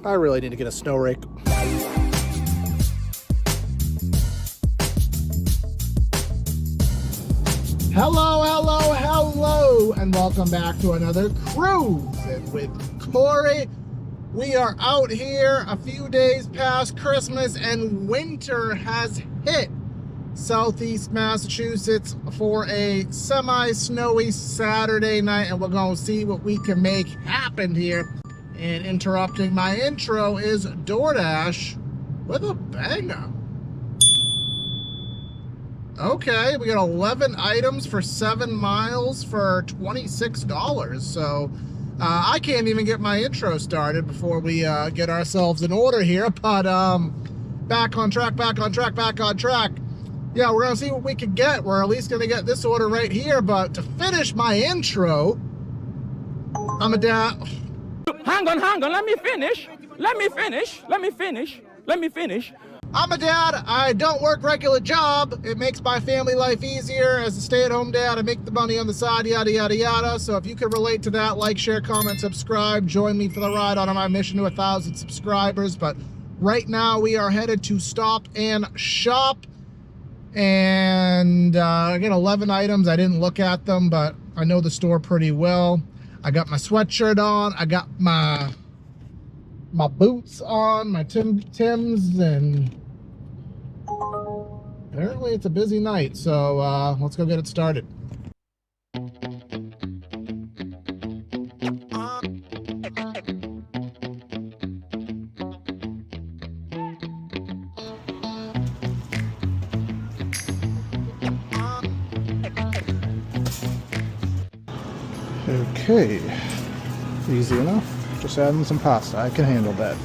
I really need to get a snow rake. Hello, and welcome back to another Cruisin with Corey. We are out here a few days past Christmas, and winter has hit Southeast Massachusetts for a semi-snowy Saturday night, and we're going to see what we can make happen here. And interrupting my intro is DoorDash with a banger. Okay, we got 11 items for 7 miles for $26. So I can't even get my intro started before we get ourselves in order here. But back on track. Yeah, we're gonna see what we can get. We're at least gonna get this order right here. But to finish my intro, I'm a dad. Hang on, let me finish. I'm a dad. I don't work regular job. It makes my family life easier. As a stay-at-home dad, I make the money on the side, yada, yada, yada. So if you can relate to that, like, share, comment, subscribe. Join me for the ride on my mission to 1,000 subscribers. But right now, we are headed to Stop and Shop. And again, 11 items. I didn't look at them, but I know the store pretty well. I got my sweatshirt on. I got my boots on, my Tims, and apparently it's a busy night. So let's go get it started. Okay, easy enough. Just adding some pasta. I can handle that.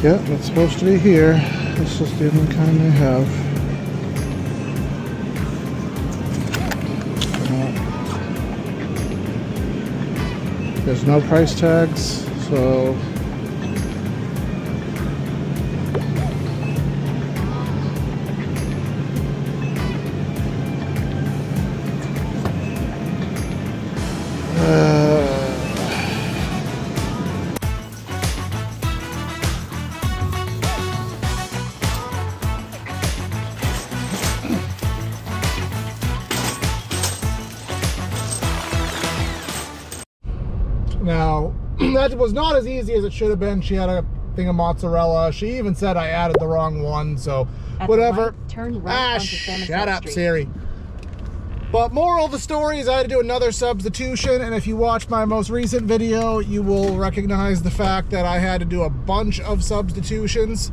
Yep, it's supposed to be here. This is the only kind they have. There's no price tags, so now, that was not as easy as it should have been. She had a thing of mozzarella. She even said I added the wrong one, so whatever. Turn right onto shut up, Street. Siri. But moral of the story is I had to do another substitution, and if you watch my most recent video, you will recognize the fact that I had to do a bunch of substitutions.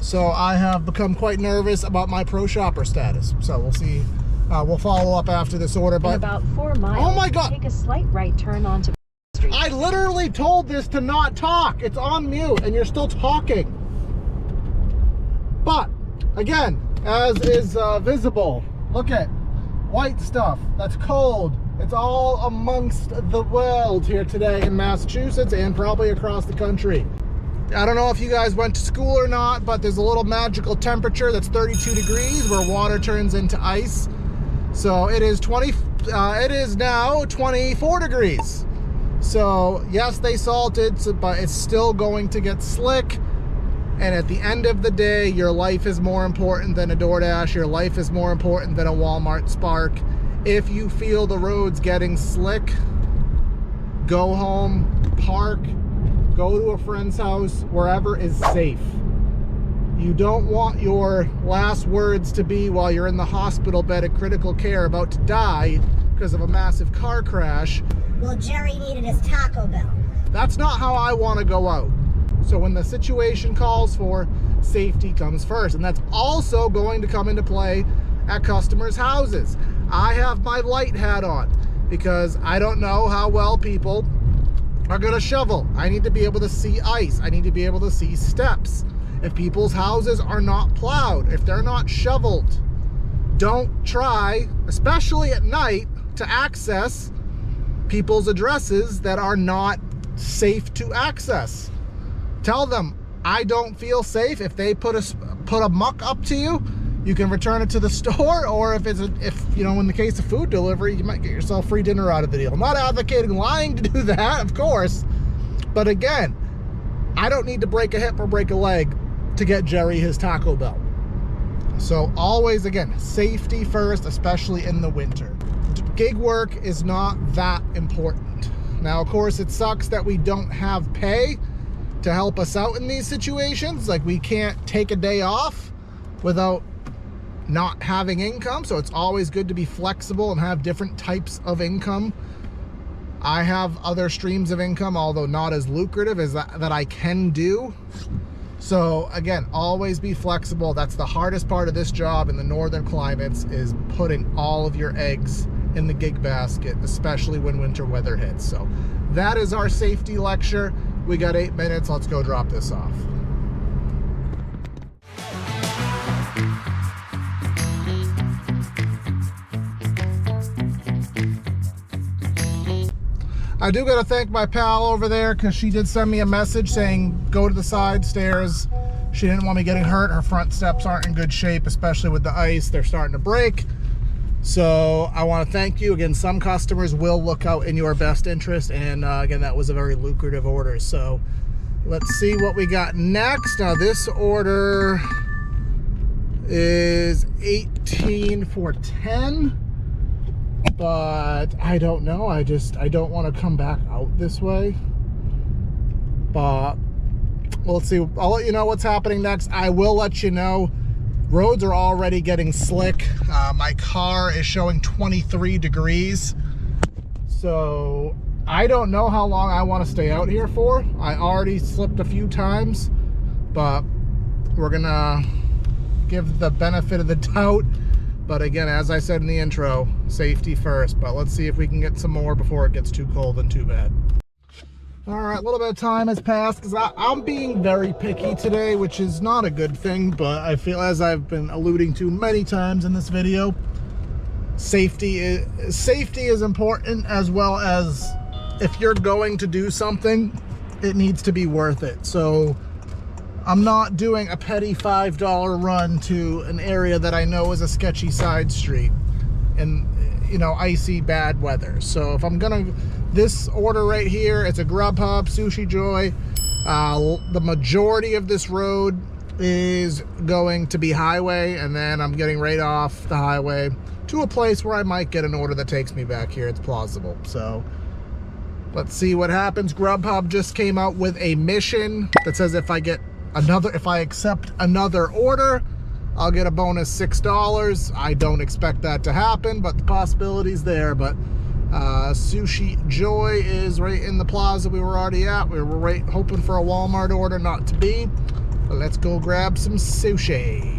So I have become quite nervous about my pro shopper status. So we'll see. We'll follow up after this order. But in about 4 miles, oh my God, take a slight right turn onto Street. I literally told this to not talk. It's on mute, and you're still talking. But again, as is visible, look at white stuff. That's cold. It's all amongst the world here today in Massachusetts and probably across the country. I don't know if you guys went to school or not, but there's a little magical temperature that's 32 degrees where water turns into ice. So it is now 24 degrees. So yes, they salted, but it's still going to get slick. And at the end of the day, your life is more important than a DoorDash. Your life is more important than a Walmart Spark. If you feel the road's getting slick, go home, park, go to a friend's house, wherever is safe. You don't want your last words to be while you're in the hospital bed at critical care about to die because of a massive car crash. Well, Jerry needed his Taco Bell. That's not how I want to go out. So when the situation calls for, safety comes first. And that's also going to come into play at customers' houses. I have my light hat on because I don't know how well people are going to shovel. I need to be able to see ice. I need to be able to see steps. If people's houses are not plowed, if they're not shoveled, don't try, especially at night, to access people's addresses that are not safe to access. Tell them, I don't feel safe. If they put a muck up to you, you can return it to the store, or if you know, in the case of food delivery, you might get yourself free dinner out of the deal. I'm not advocating lying to do that, of course, but again, I don't need to break a hip or break a leg to get Jerry his Taco Bell. So always, again, safety first, especially in the winter. Gig work is not that important. Now, of course, it sucks that we don't have pay to help us out in these situations. Like, we can't take a day off without not having income, so it's always good to be flexible and have different types of income. I have other streams of income, although not as lucrative as that I can do. So again, always be flexible. That's the hardest part of this job in the northern climates, is putting all of your eggs in the gig basket, especially when winter weather hits. So that is our safety lecture. We got 8 minutes. Let's go drop this off. I do gotta thank my pal over there, because she did send me a message saying go to the side stairs. She didn't want me getting hurt. Her front steps aren't in good shape, especially with the ice. They're starting to break. So I want to thank you. Again, some customers will look out in your best interest, and again, that was a very lucrative order. So let's see what we got next. Now, this order is 18 for 10. But I don't know. I don't want to come back out this way. But let's see. I'll let you know what's happening next. I will let you know. Roads are already getting slick. My car is showing 23 degrees. So I don't know how long I want to stay out here for. I already slipped a few times, but we're gonna give the benefit of the doubt. But again, as I said in the intro, safety first. But let's see if we can get some more before it gets too cold and too bad. All right, a little bit of time has passed, because I'm being very picky today, which is not a good thing. But I feel, as I've been alluding to many times in this video, safety is important, as well as if you're going to do something, it needs to be worth it. So I'm not doing a petty $5 run to an area that I know is a sketchy side street and, you know, icy bad weather. So if I'm gonna, this order right here, it's a Grubhub Sushi Joy. The majority of this road is going to be highway, and then I'm getting right off the highway to a place where I might get an order that takes me back here. It's plausible. So let's see what happens. Grubhub just came out with a mission that says if I accept another order, I'll get a bonus $6. I don't expect that to happen, but the possibility's there. But Sushi Joy is right in the plaza we were already at. We were right hoping for a Walmart order, not to be. But let's go grab some sushi.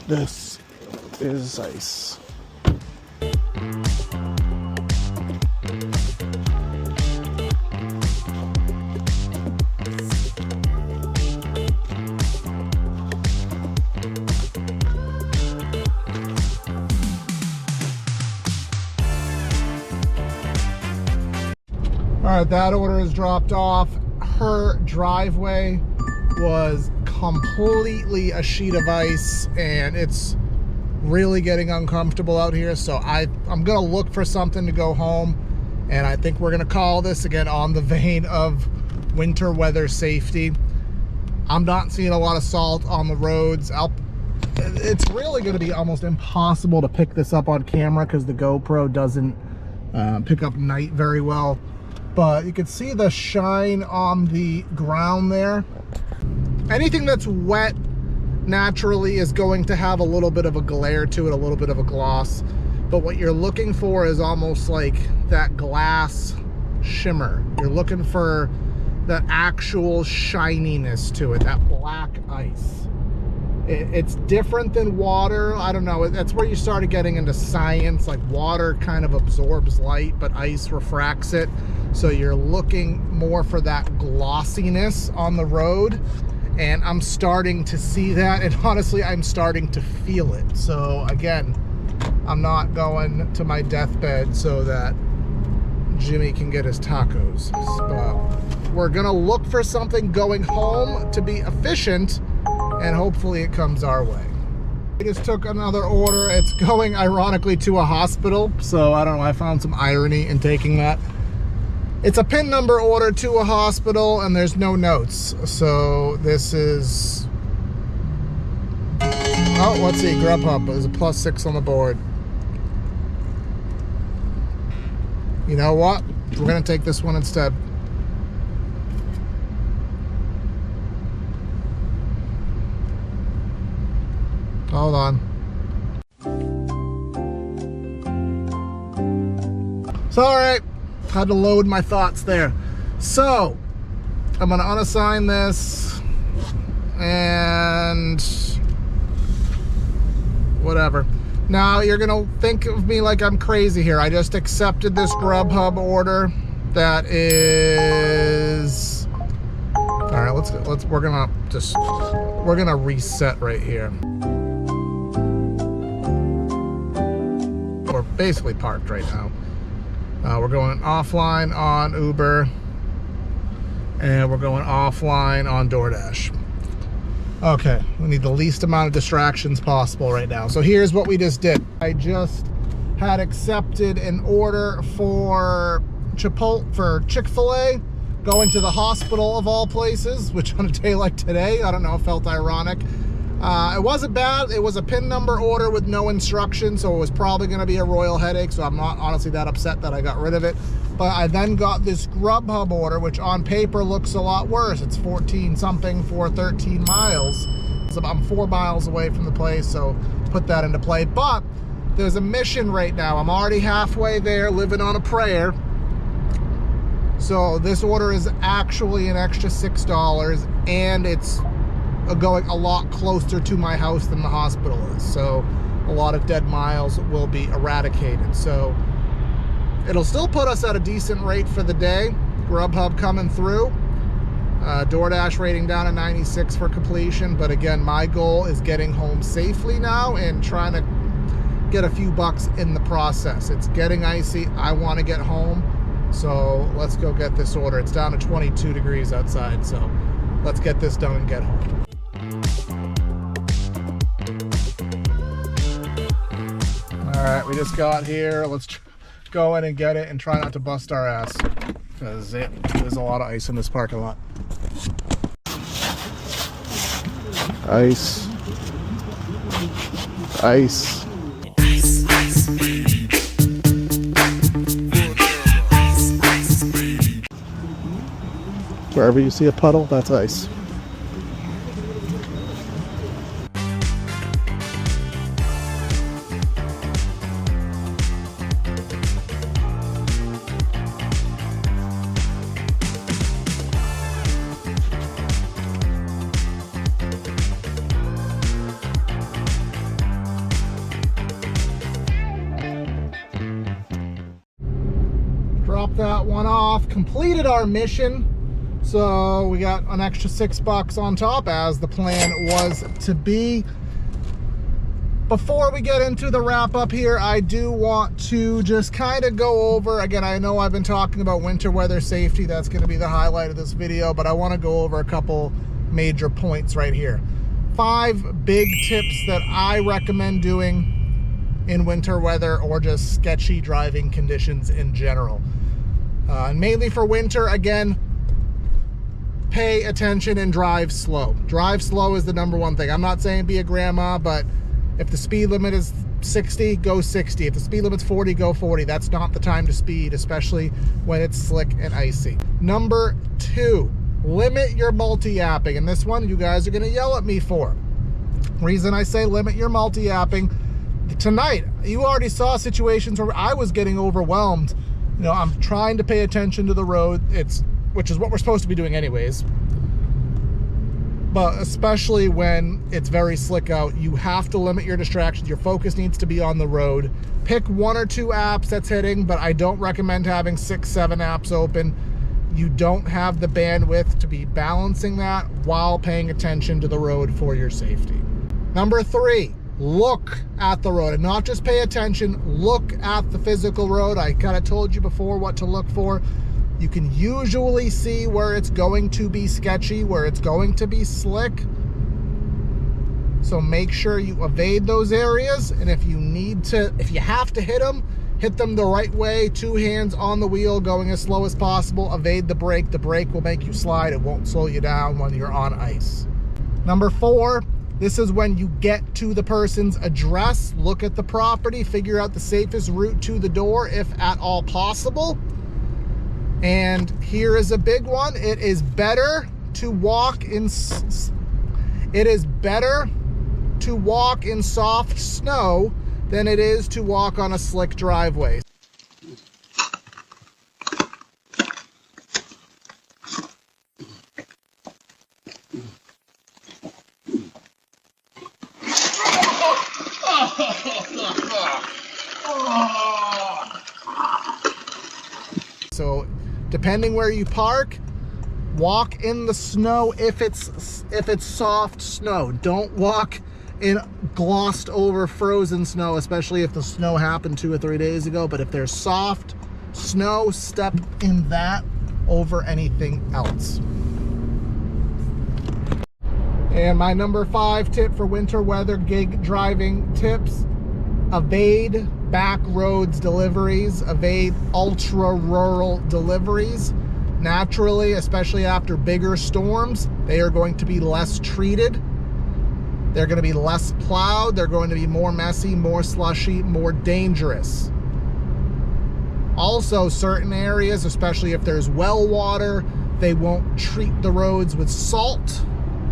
This is ice. All right, that order is dropped off. Her driveway was completely a sheet of ice, and it's really getting uncomfortable out here. So I'm gonna look for something to go home, and I think we're gonna call this, again, on the vein of winter weather safety. I'm not seeing a lot of salt on the roads. It's really gonna be almost impossible to pick this up on camera because the GoPro doesn't pick up night very well, but you can see the shine on the ground there. Anything that's wet naturally is going to have a little bit of a glare to it, a little bit of a gloss. But what you're looking for is almost like that glass shimmer. You're looking for that actual shininess to it, that black ice. It's different than water. I don't know. That's where you started getting into science. Like, water kind of absorbs light, but ice refracts it. So you're looking more for that glossiness on the road. And I'm starting to see that, and honestly, I'm starting to feel it. So again, I'm not going to my deathbed so that Jimmy can get his tacos. So we're gonna look for something going home to be efficient, and hopefully it comes our way. I just took another order. It's going ironically to a hospital, so I don't know, I found some irony in taking that. It's a PIN number order to a hospital, and there's no notes. So this is, oh, let's see, Grubhub. There's a +6 on the board. You know what? We're gonna take this one instead. Hold on. So, all right. Had to load my thoughts there. So, I'm gonna unassign this and whatever. Now, you're gonna think of me like I'm crazy here. I just accepted this Grubhub order that is, all right, we're gonna reset right here. We're basically parked right now. We're going offline on Uber, and we're going offline on DoorDash. Okay, we need the least amount of distractions possible right now. So here's what we just did. I just had accepted an order for Chick-fil-A, going to the hospital of all places, which on a day like today, I don't know, felt ironic. It wasn't bad. It was a PIN number order with no instructions, so it was probably going to be a royal headache, so I'm not honestly that upset that I got rid of it. But I then got this Grubhub order, which on paper looks a lot worse. It's 14 something for 13 miles. So I'm 4 miles away from the place, so put that into play. But there's a mission right now. I'm already halfway there, living on a prayer. So this order is actually an extra $6, and it's going a lot closer to my house than the hospital is. So a lot of dead miles will be eradicated. So it'll still put us at a decent rate for the day. Grubhub coming through. DoorDash rating down at 96 for completion. But again, my goal is getting home safely now and trying to get a few bucks in the process. It's getting icy. I want to get home. So let's go get this order. It's down to 22 degrees outside. So let's get this done and get home. All right, we just got here. Let's go in and get it and try not to bust our ass, because there's a lot of ice in this parking lot. Ice. Ice. Wherever you see a puddle, that's ice. Dropped that one off, completed our mission. So we got an extra $6 on top, as the plan was to be. Before we get into the wrap up here, I do want to just kind of go over, again, I know I've been talking about winter weather safety. That's going to be the highlight of this video, but I want to go over a couple major points right here. 5 big tips that I recommend doing in winter weather or just sketchy driving conditions in general. And mainly for winter, again, pay attention and drive slow. Drive slow is the #1 thing. I'm not saying be a grandma, but if the speed limit is 60, go 60. If the speed limit's 40, go 40. That's not the time to speed, especially when it's slick and icy. #2, limit your multi-apping. And this one, you guys are gonna yell at me for. Reason I say limit your multi-apping, tonight, you already saw situations where I was getting overwhelmed. You know, I'm trying to pay attention to the road. Which is what we're supposed to be doing anyways. But especially when it's very slick out, you have to limit your distractions. Your focus needs to be on the road. Pick 1 or 2 apps that's hitting, but I don't recommend having 6, 7 apps open. you don't have the bandwidth to be balancing that while paying attention to the road for your safety. Number 3, look at the road, and not just pay attention, look at the physical road. I kind of told you before what to look for. You can usually see where it's going to be sketchy, where it's going to be slick. So make sure you evade those areas, and if you have to hit them the right way, 2 hands on the wheel, going as slow as possible. Evade the brake. The brake will make you slide. It won't slow you down when you're on ice. Number 4, this is when you get to the person's address. Look at the property, figure out the safest route to the door if at all possible. And here is a big one. It is better to walk in soft snow than it is to walk on a slick driveway. So depending where you park, walk in the snow if it's soft snow. Don't walk in glossed over frozen snow, especially if the snow happened 2 or 3 days ago. But if there's soft snow, step in that over anything else. And my number 5 tip for winter weather gig driving tips: evade back roads deliveries, evade ultra rural deliveries. Naturally, especially after bigger storms, they are going to be less treated. They're going to be less plowed. They're going to be more messy, more slushy, more dangerous. Also, certain areas, especially if there's well water, they won't treat the roads with salt,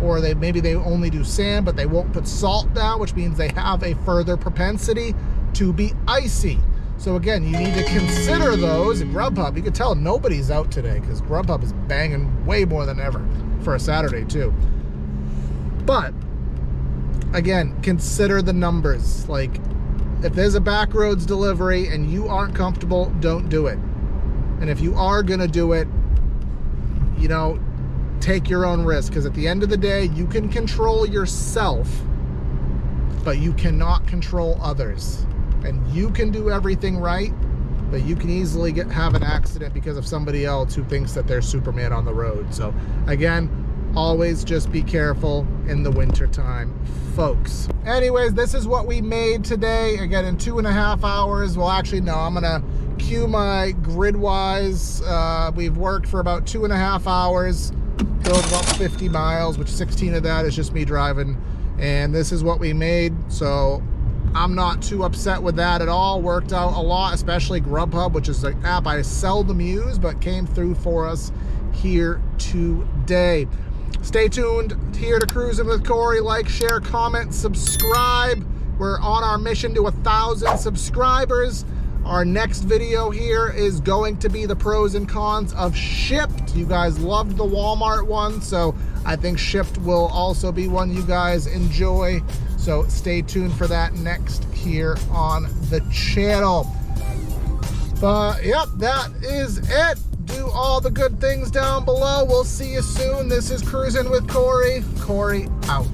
or maybe they only do sand, but they won't put salt down, which means they have a further propensity to be icy. So again, you need to consider those. At Grubhub, you can tell nobody's out today because Grubhub is banging way more than ever for a Saturday too. But again, consider the numbers. Like, if there's a back roads delivery and you aren't comfortable, don't do it. And if you are gonna do it, you know, take your own risk, because at the end of the day, you can control yourself, but you cannot control others. And you can do everything right, but you can easily have an accident because of somebody else who thinks that they're Superman on the road. So again, always just be careful in the winter time, folks. Anyways, this is what we made today. Again, in 2.5 hours. Well, actually, no, I'm gonna cue my grid-wise. We've worked for about 2.5 hours, drove about 50 miles, which 16 of that is just me driving. And this is what we made. So I'm not too upset with that at all. Worked out a lot, especially Grubhub, which is an app I seldom use, but came through for us here today. Stay tuned here to Cruisin with Corey. Like, share, comment, subscribe. We're on our mission to 1,000 subscribers. Our next video here is going to be the pros and cons of Shipt. You guys loved the Walmart one, so I think Shipt will also be one you guys enjoy. So stay tuned for that next here on the channel. But yep, that is it. Do all the good things down below. We'll see you soon. This is Cruisin with Corey. Corey out.